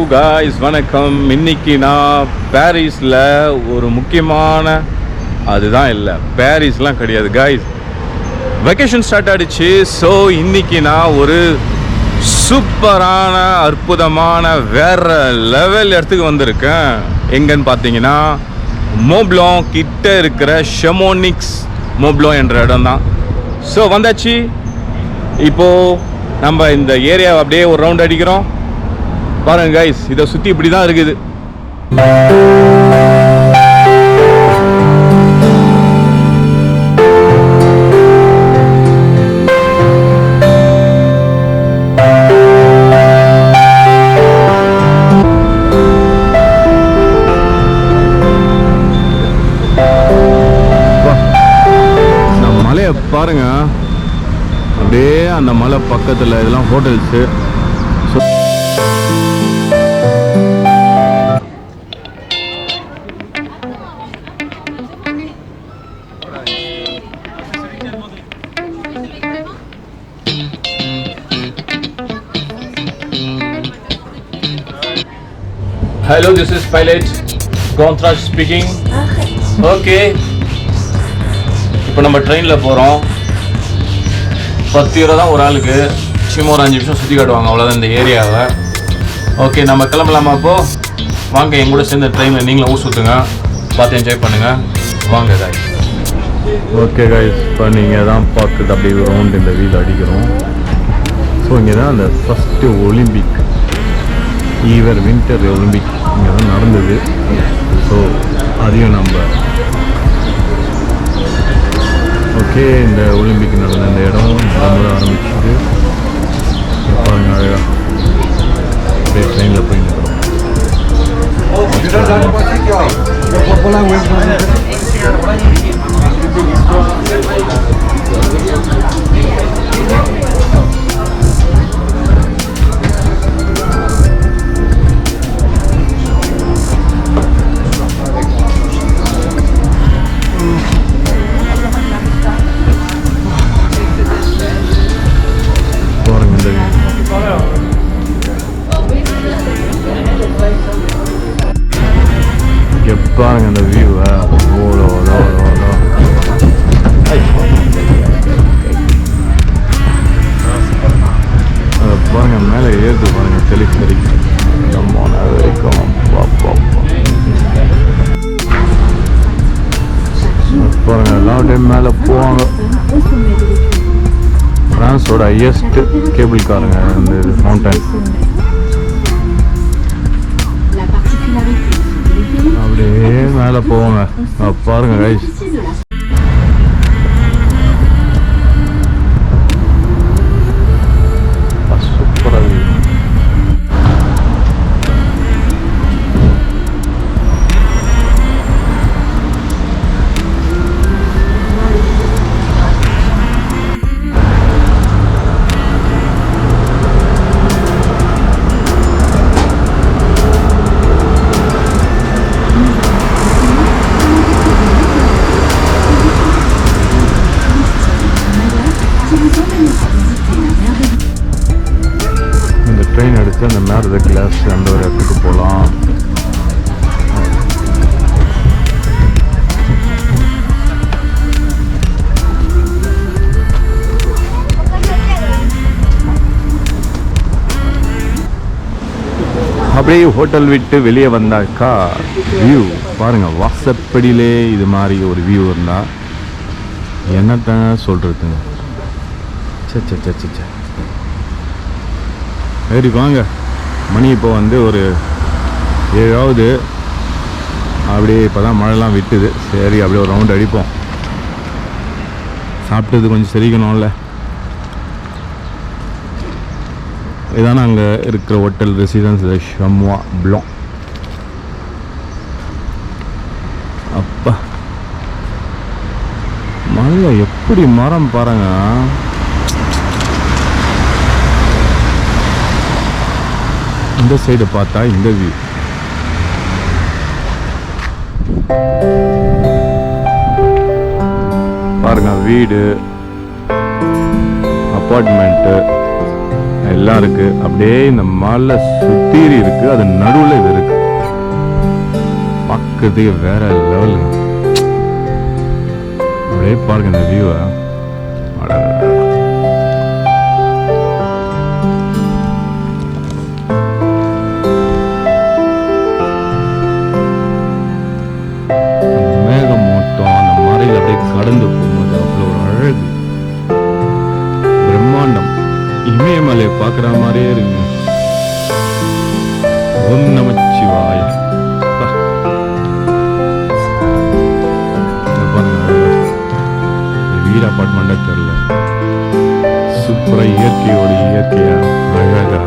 guys, Vanakkam. இன்னைக்கு நான் பாரிஸில் ஒரு முக்கியமான அதுதான் இல்லை பாரிஸ்லாம் கிடையாது guys. வெக்கேஷன் ஸ்டார்ட் ஆகிடுச்சு. ஸோ இன்னைக்கு நான் ஒரு சூப்பரான அற்புதமான வேற லெவல் இடத்துக்கு வந்திருக்கேன். எங்கன்னு பார்த்தீங்கன்னா மோப்ளாங் கிட்ட இருக்கிற ஷமோனிக்ஸ் மோப்ளாங் என்ற இடம் தான். ஸோ வந்தாச்சு. இப்போது நம்ம இந்த ஏரியாவை அப்படியே ஒரு ரவுண்ட் அடிக்கிறோம். பாருங்க கைஸ், இதை சுற்றி இப்படி தான் இருக்குது. மலையை பாருங்க, அப்படியே அந்த மலை பக்கத்தில் இதெல்லாம் hotels. Hello, this is pilot Contrast speaking. Okay. இப்போ நம்ம ட்ரெயினில் போகிறோம். 10 euro தான் ஒரு ஆளுக்கு. சும்மா ஒரு 5 நிமிஷம் சுற்றி காட்டுவாங்க, அவ்வளோதான் இந்த ஏரியாவை. ஓகே, நம்ம கிளம்பலாமா? அப்போது வாங்க, என் கூட சேர்ந்து ட்ரெயினில் நீங்களும் ஊர் சுற்றுங்க, பார்த்து என்ஜாய் பண்ணுங்கள். வாங்க காய்ஸ். ஓகே காய்ஸ், இப்போ நீங்கள் தான் பார்க்குறது அப்படியே ரவுண்ட் இந்த வீல் அடிக்கிறோம். ஸோ இங்கே தான் அந்த ஃபஸ்ட்டு ஒலிம்பிக் வின்டர் ஒலிம்பிக் இங்கே தான் நடந்தது. ஸோ அதையும் நம்ம ஓகே, இந்த ஒலிம்பிக் நடந்த இந்த இடம் நம்ம ஆரம்பிச்சுது. பாருங்க, அழகாக அப்படியே ட்ரெயினில் போய் நிற்கிறோம். பாருங்க அந்த வியூவை, பாருங்க மேலே ஏறுது பாருங்க, டெலிஃபெரி வரைக்கும். பாருங்க எல்லா டைம் மேலே போவாங்க. பிரான்ஸோட ஹையஸ்ட் கேபிள் காருங்க இந்த மவுண்டன். அப்படியே மேலே போவாங்க. பாருங்க கைஸ், சூப்பராக இருக்கு. ட்ரெயின் எடுத்து அந்த மேலே கிளாஸ் அந்த ஒரு இடத்துக்கு போகலாம். அப்படியே ஹோட்டல் விட்டு வெளியே வந்தாக்கா வியூ பாருங்கள். வாசப்படியிலே இது மாதிரி ஒரு வியூ இருந்தால் என்னத்தான் சொல்கிறதுங்க. சே சரி வாங்க, மணி இப்போ வந்து ஒரு 7 அப்படியே இப்போ தான் மழைலாம் விட்டுது. சரி அப்படியே ஒரு ரவுண்ட் அடிப்போம். சாப்பிட்டது கொஞ்சம் செரிக்கணும்ல. இதான அங்கே இருக்கிற ஹோட்டல் ரெசிடென்ஸ் ஷமோனிக்ஸ் மோண்ட். அப்பா மழை எப்படி மரம் பாருங்க. இந்த சைடு பார்த்தா இந்த வியூ. பாருங்க, வீடு, அப்பார்ட்மெண்ட்டு எல்லாம் இருக்கு. அப்படியே இந்த மலை சுத்தீரி இருக்கு, அது நடுவில் இது இருக்கு. பார்க்கறதுக்கு வேற லெவல். அப்படியே பாருங்க இந்த வியூவை. மேகமூட்டம் அந்த மலையில் அப்படியே கடந்து போகும்போது அவ்வளோ ஒரு அழகு, பிரம்மாண்டம். இமயமலையை பார்க்குற மாதிரியே இருக்கு. ஓம் நமச்சிவாய. வீடு அப்பார்ட்மெண்டா தெரியல, சூப்பரா இயற்கையோட இயற்கையா அழகா.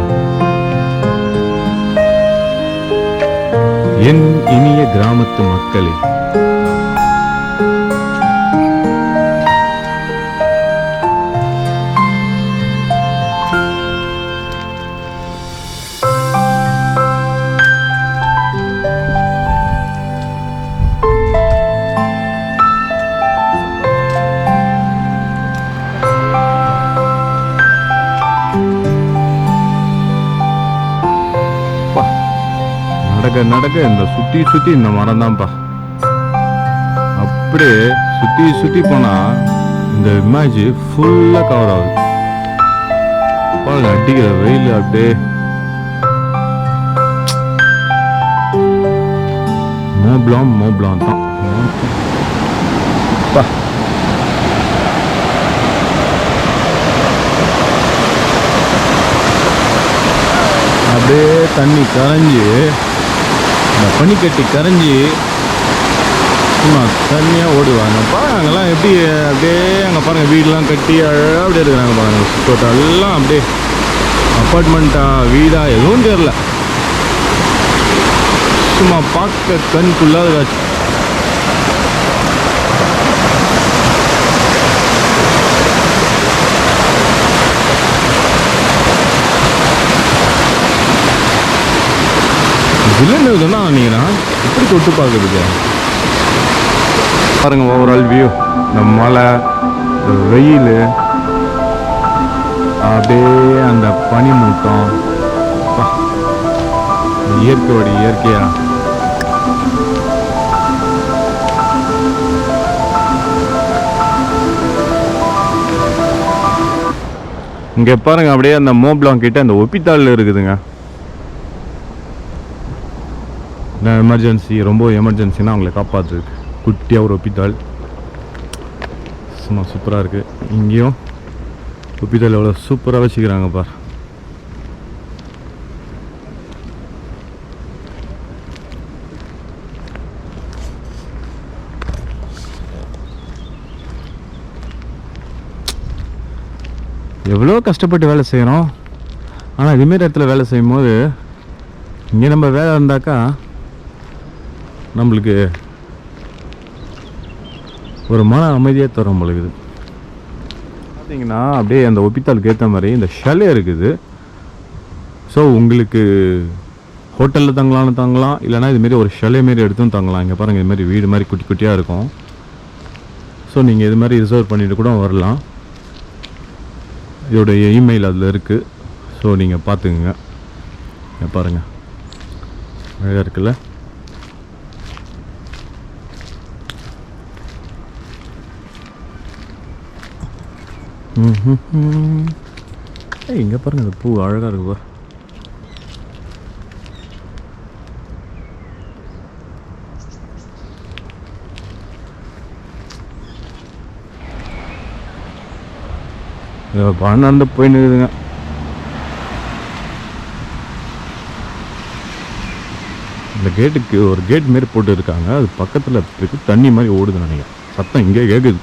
என் இனிய கிராமத்து மக்களே, நடக்க நடக்க இந்த சுற்றி சுற்றி இந்த மரம் தான்ப்பா. அப்படியே சுற்றி சுற்றி போனால் இந்த இமேஜ் ஃபுல்லாக கவர் ஆகுது. பாருங்க, அடிக்கிற வெயில் அப்படியே மோப்ளான் தான். அப்படியே தண்ணி கரைஞ்சி, இந்த பனிக்கட்டி கரைஞ்சி சும்மா தண்ணியாக ஓடுவாங்கப்பா. அங்கெல்லாம் எப்படி அப்படியே அங்கே பாருங்கள், வீடெலாம் கட்டி அழகாக அப்படியே இருக்கிறாங்க பாருங்கள். டோட்டல்லாம் அப்படியே அப்பார்ட்மெண்ட்டா வீடா எதுவும் தெரில, சும்மா பார்க்க கண்குள்ளாத காட்சி. இல்லைன்னு சொன்னா நீங்கண்ணா எப்படி தொட்டு பார்க்குறதுக்கு பாருங்க. ஓவரால் வியூ, இந்த மலை, இந்த வெயில், அப்படியே அந்த பனிமூட்டம், இயற்கையோட இயற்கையா. இங்கே பாருங்க, அப்படியே அந்த மோன் பிளாங்க் கிட்ட அந்த ஒப்பித்தாள் இருக்குதுங்க. எமர்ஜென்சி, ரொம்ப எமர்ஜென்சினா அவங்களை காப்பாற்றுறதுக்கு குட்டியாக ஒரு ஒப்பித்தாள். சும்மா சூப்பராக இருக்குது. இங்கேயும் ஒப்பித்தாள் எவ்வளோ சூப்பராக வச்சுக்கிறாங்க பார். எவ்வளோ கஷ்டப்பட்டு வேலை செய்கிறோம், ஆனால் இதுமாரி இடத்துல வேலை செய்யும் போது இங்கே நம்ம வேலை இருந்தாக்கா நம்மளுக்கு ஒரு மன அமைதியாக தரும் பொழுது. பார்த்தீங்கன்னா அப்படியே அந்த ஒப்பித்தாளுக்கு ஏற்ற மாதிரி இந்த ஷலே இருக்குது. ஸோ உங்களுக்கு ஹோட்டலில் தங்கலாம்னு தங்கலாம், இல்லைனா இதுமாரி ஒரு ஷலே மாரி எடுத்தும் தங்கலாம். இங்கே பாருங்கள், இதுமாரி வீடு மாதிரி குட்டி குட்டியாக இருக்கும். ஸோ நீங்கள் இது மாதிரி ரிசர்வ் பண்ணிட்டு கூட வரலாம். இதோடைய இமெயில் அதில் இருக்குது. ஸோ நீங்கள் பார்த்துக்குங்க. பாருங்கள், அழகாக இருக்குல்ல. இங்கே பாருங்கள், அந்த பூ அழகாக இருக்குப்பா. பணம் நடந்து போயின்னு இருக்குதுங்க. இந்த கேட்டுக்கு ஒரு கேட் மாரி போட்டு இருக்காங்க. அது பக்கத்தில் தண்ணி மாதிரி ஓடுது நினைக்கிறேன். சத்தம் இங்கே கேட்குது.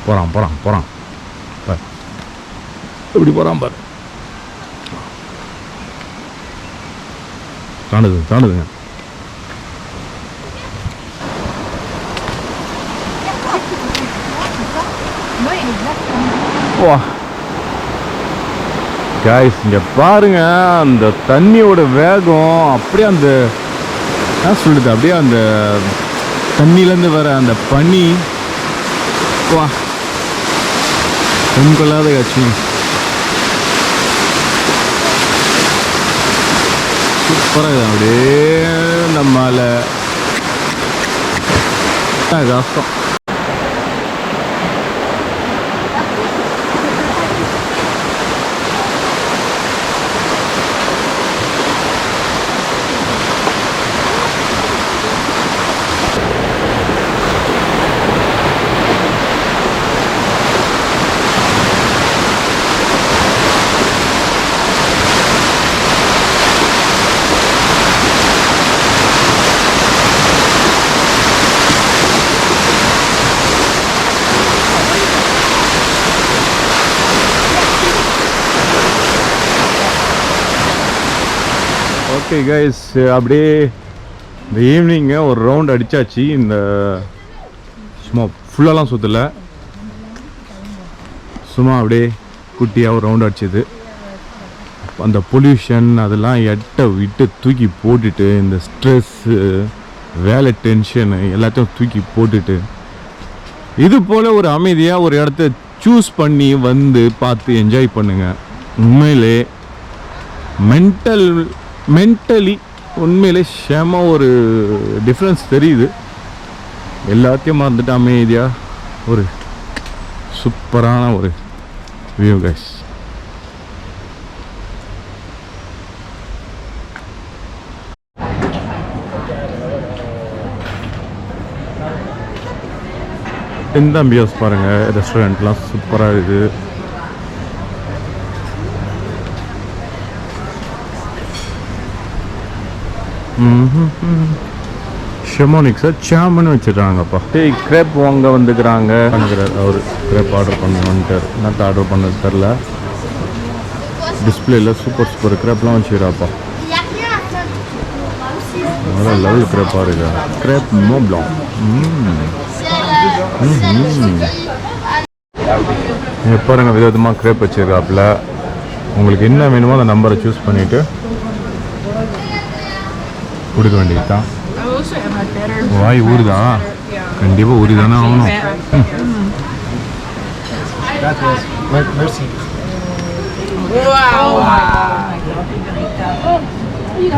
போகிறான் எப்படி போகிறான் பாரு. தாண்டுதுங்க. வா காய்ஸ், இங்கே பாருங்க, அந்த தண்ணியோட வேகம் அப்படியே அந்த என்ன சொல்லுது, அப்படியே அந்த தண்ணியிலேருந்து வர அந்த பனி. வா கண்கொள்ளாத காட்சி. சூப்பராக அப்படியே நம்மால கஷ்டம். ஓகே கைஸ், அப்படியே இந்த ஈவினிங்கு ஒரு ரவுண்ட் அடித்தாச்சு. இந்த சும்மா ஃபுல்லாலாம் சுற்றலை, சும்மா அப்படியே குட்டியாக ஒரு ரவுண்ட் அடிச்சது. அந்த பொல்யூஷன் அதெல்லாம் எட்ட விட்டு தூக்கி போட்டுட்டு, இந்த ஸ்ட்ரெஸ்ஸு வேலை டென்ஷனு எல்லாத்தையும் தூக்கி போட்டுட்டு, இது போல் ஒரு அமைதியாக ஒரு இடத்த சூஸ் பண்ணி வந்து பார்த்து என்ஜாய் பண்ணுங்கள். உண்மையிலே மென்டலி உண்மையிலே செம ஒரு டிஃப்ரென்ஸ் தெரியுது. எல்லாத்தையும் மறந்துட்டு அமைதியாக ஒரு சூப்பரான ஒரு வியூ கைஸ். இந்த அம்பியன்ஸ் பாருங்கள், ரெஸ்டாரண்ட்லாம் சூப்பராக இருக்குது. ஷெமோனிக்ஸை சாமன்னு வச்சுருக்காங்கப்பா. டேய் கிரேப் வாங்க வந்துக்கிறாங்க அவர். Grape order பண்ணுவான்ட்டார். என்னத்த ஆர்டர் பண்ணது தெரில. டிஸ்பிளேயில் சூப்பர் கிரேப்லாம் வச்சுக்கிறாப்பா. நல்லா லெவல் கிரேப்பாக இருக்கா. கிரேப் மோன் பிளாங். பாருங்கள், விதவிதமாக கிரேப் வச்சுருக்காப்புல. உங்களுக்கு என்ன வேணுமோ அந்த நம்பரை சூஸ் பண்ணிவிட்டு கொடுக்க வேண்டியது தான். வாய் ஊறுதா? கண்டிப்பாக ஊறிதானே ஆகணும்.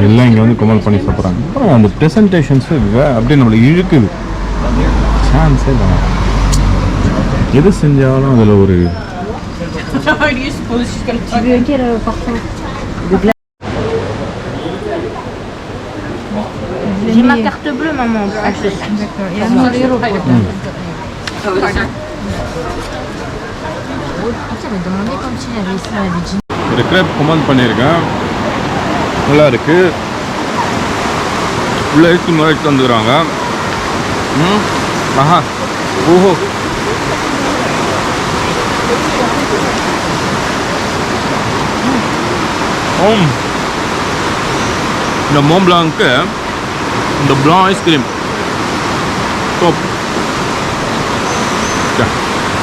எல்லாம் இங்கே வந்து குமல் பண்ணி சாப்பிட்றாங்க. அந்த ப்ரெசன்டேஷன்ஸு அப்படியே நம்மளை இழுக்குது. சான்ஸே தான். எது செஞ்சாலும் அதில் ஒரு J'ai ma carte bleue, maman. D'accord. Il y a un numéro pour toi. J'avais demandé comme si j'avais ça à la ஒரு கிரேப் கமெண்ட் பண்ணியிருக்கேன். நல்லா இருக்கு. உள்ள எடுத்து முறைச்சு வந்துக்கிறாங்க. ஆஹா, ஓஹோ, இந்த மோன் பிளாங்க்கு இந்த பிளாங் ஐஸ்கிரீம் டாப்